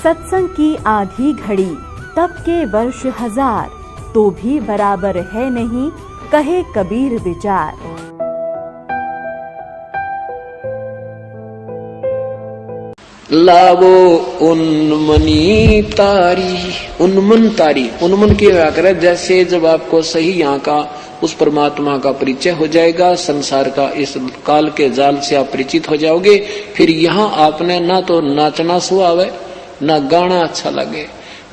सत्संग की आधी घड़ी तब के वर्ष 1000, तो भी बराबर है नहीं, कहे कबीर विचार। लावो उन्मनी तारी, उन्मन तारी, उन्मन की व्याख्या जैसे जब आपको सही यहाँ का उस परमात्मा का परिचय हो जाएगा, संसार का इस काल के जाल से आप परिचित हो जाओगे, फिर यहाँ आपने ना तो नाचना सुहावे, ना गाना अच्छा लगे,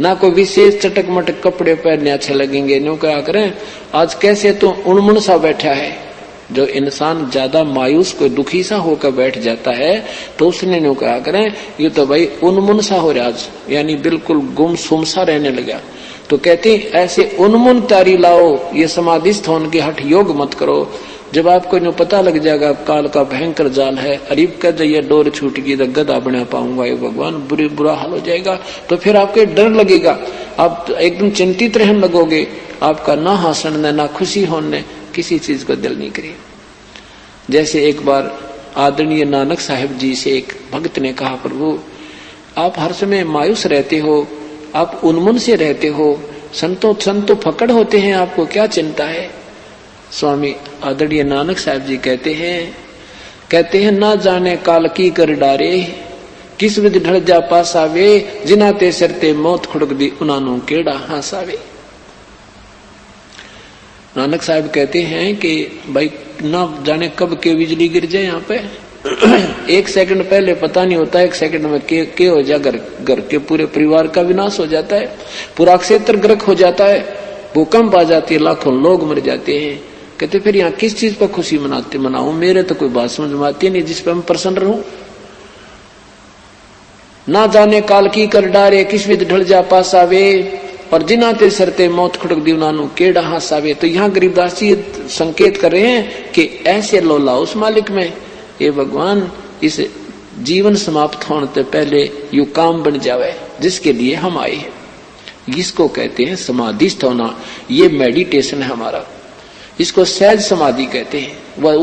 ना कोई विशेष चटक मटक कपड़े पहनने अच्छे लगेंगे। न्यू क्या करें, आज कैसे तो उन्मन सा बैठा है। जो इंसान ज्यादा मायूस कोई दुखी सा होकर बैठ जाता है तो उसने न्यू क्या करें, ये तो भाई उन्मुन सा हो रहा, यानी बिल्कुल गुमसुम सा रहने लगा। तो कहते हैं ऐसे उन्मुन तारी लाओ, ये समाधिस्थ होने के हठ योग मत करो। जब आपको जो पता लग जाएगा काल का भयंकर जाल है, अरीब कह जाइए डोर छूट गई तो गदा बना पाऊंगा, ये भगवान बुरा हाल हो जाएगा, तो फिर आपको डर लगेगा, आप एकदम चिंतित रहने लगोगे, आपका ना हंसने ना खुशी होने किसी चीज को दिल नहीं करिए। जैसे एक बार आदरणीय नानक साहिब जी से एक भक्त ने कहा, प्रभु आप हर समय मायूस रहते हो, आप उन्मन से रहते हो, संतो फकड़ होते हैं, आपको क्या चिंता है। स्वामी आदरणीय नानक साहिब जी कहते हैं ना जाने काल की कर डारे, किस विध ढल जा पासावे, जिनाते सरते मौत खुड़क दी उनानों केड़ा हासावे। नानक साहब कहते हैं कि भाई ना जाने कब के बिजली गिर जाए यहाँ पे, एक सेकंड पहले पता नहीं होता, एक सेकंड में के हो जाए, घर के पूरे परिवार का विनाश हो जाता है, पूरा क्षेत्र गर्क हो जाता है, भूकंप आ जाती है, लाखों लोग मर जाते हैं। कहते फिर यहाँ किस चीज पर खुशी मनाऊं, मेरे तो कोई बात समझ में आती नहीं जिस पर मैं प्रसन्न रहूं। ना जाने काल की कर डारे, किस विध ढल जा पासावे, और जिनाते सरते मौत खुड़क दीवनानु केड़ा हासावे। तो यहाँ गरीबदास जी संकेत कर रहे हैं कि ऐसे लोला उस मालिक में, ये भगवान इस जीवन समाप्त होने से पहले यू काम बन जावे जिसके लिए हम आए हैं। इसको कहते हैं समाधिस्थ होना, ये मेडिटेशन है हमारा, इसको सहज समाधि कहते हैं। वह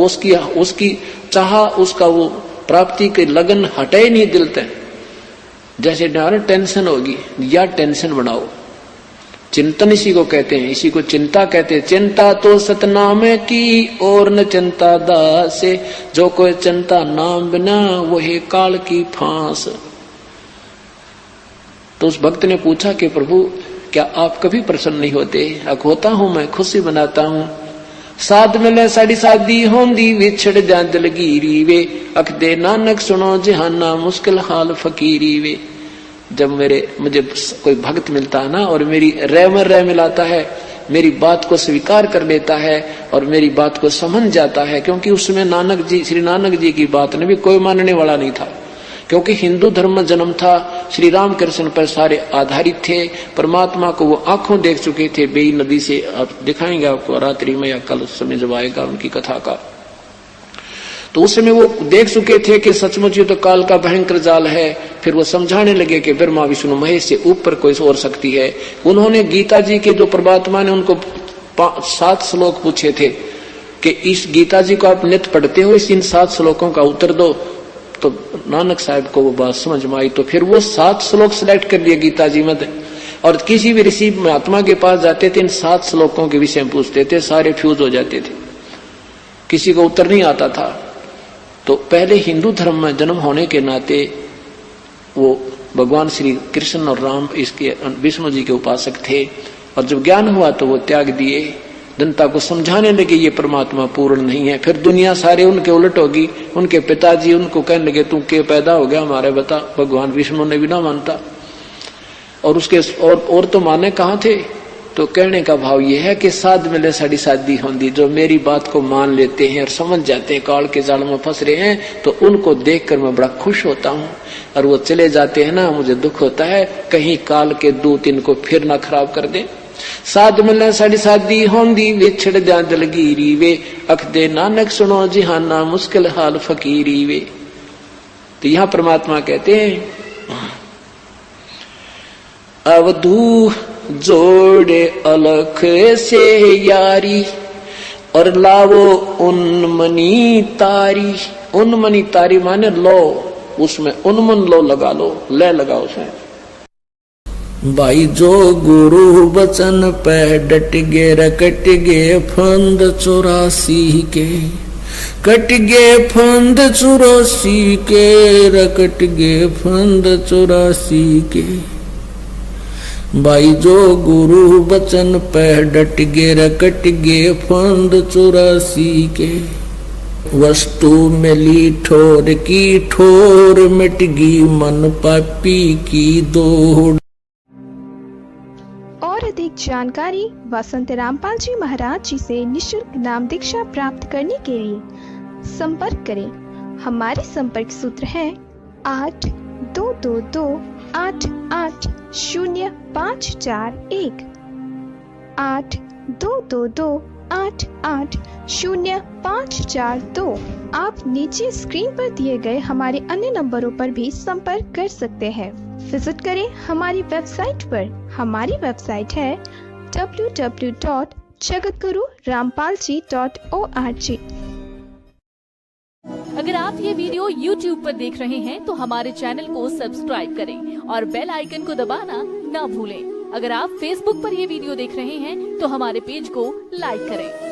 उसकी चाह, उसका वो प्राप्ति के लगन हटे नहीं दिल तक। जैसे टेंशन होगी या टेंशन बनाओ, चिंतन इसी को कहते हैं, इसी को चिंता कहते हैं। चिंता तो सतनाम की और न चिंता दासे, जो कोई चिंता नाम बिना वही काल की फांस। तो उस भक्त ने पूछा कि प्रभु क्या आप कभी प्रसन्न नहीं होते। होता हूं, मैं खुशी बनाता हूं। साध मिले साड़ी शादी होंदी, विछड़ जा दिलगीरी वे, अख दे नानक सुनो जहाना मुश्किल हाल फकीरी वे। जब मुझे कोई भक्त मिलता है ना, और मेरी रह मिलाता है, मेरी बात को स्वीकार कर लेता है और मेरी बात को समझ जाता है, क्योंकि उसमें श्री नानक जी की बात ने भी कोई मानने वाला नहीं था, क्योंकि हिंदू धर्म में जन्म था, श्री राम कृष्ण पर सारे आधारित थे, परमात्मा को वो आंखों देख चुके थे, बेई नदी से। आप दिखाएंगे आपको रात्रि में या कल समय जब आएगा उनकी कथा का, तो उस समय वो देख चुके थे कि सचमुच ये तो काल का भयंकर जाल है। फिर वो समझाने लगे कि ब्रह्मा विष्णु महेश से ऊपर कोई और शक्ति है। उन्होंने गीता जी के जो परमात्मा ने उनको 7 श्लोक पूछे थे कि इस गीता जी को आप नित्य पढ़ते हो, इन 7 श्लोकों का उत्तर दो। तो नानक साहब को वो बात समझ में आई, तो फिर वो 7 श्लोक सिलेक्ट कर लिए गीता जी में, और किसी भी ऋषि महात्मा के पास जाते थे, इन 7 श्लोकों के विषय में पूछते थे, सारे फ्यूज हो जाते थे, किसी को उत्तर नहीं आता था। तो पहले हिंदू धर्म में जन्म होने के नाते वो भगवान श्री कृष्ण और राम इसके विष्णु जी के उपासक थे, और जब ज्ञान हुआ तो वो त्याग दिए, जनता को समझाने लगे ये परमात्मा पूर्ण नहीं है। फिर दुनिया सारे उनके उलट होगी, उनके पिताजी उनको कहने लगे तू के पैदा हो गया हमारे, बता। भगवान विष्णु ने भी ना मानता, और उसके और तो माने कहाँ थे। तो कहने का भाव ये है कि साध मिले साड़ी शादी होंदी, जो मेरी बात को मान लेते हैं और समझ जाते हैं काल के जाल में फंस रहे हैं, तो उनको देखकर मैं बड़ा खुश होता हूँ। और वो चले जाते हैं ना, मुझे दुख होता है कहीं काल के दूत इनको फिर ना खराब कर दे। साध मिले साड़ी शादी होंदी, विछड़ जा दिलगीरी वे, अख दे नानक सुनो जिहाना मुश्किल हाल फकीरी वे। तो यहाँ परमात्मा कहते हैं अवधू जोड़े अलख से यारी, और लावो उन्मनी तारी। उन्मनी तारी माने लो, उसमें उन्मन लो लगा लो, ले लगाओ उसमें। भाई जो गुरु बचन पे डट गे रकट गे फंद 84 के, कट गे फंद 84 के, रकट गे फंद 84 के। भाई जो गुरु बचन पे डट गे रकट गे फंद 84 के। वस्तु मिली ठोर की ठोर, मिट गई मन पापी की दौड़। और अधिक जानकारी वसंत रामपाल जी महाराज जी से निशुल्क नाम दीक्षा प्राप्त करने के लिए संपर्क करें। हमारे संपर्क सूत्र है 8222880541 8222880542। आप नीचे स्क्रीन पर दिए गए हमारे अन्य नंबरों पर भी संपर्क कर सकते हैं। विजिट करें हमारी वेबसाइट पर। हमारी वेबसाइट है www.jagatgururampalji.org। अगर आप ये वीडियो YouTube पर देख रहे हैं तो हमारे चैनल को सब्सक्राइब करें और बेल आइकन को दबाना ना भूलें। अगर आप Facebook पर ये वीडियो देख रहे हैं तो हमारे पेज को लाइक करें।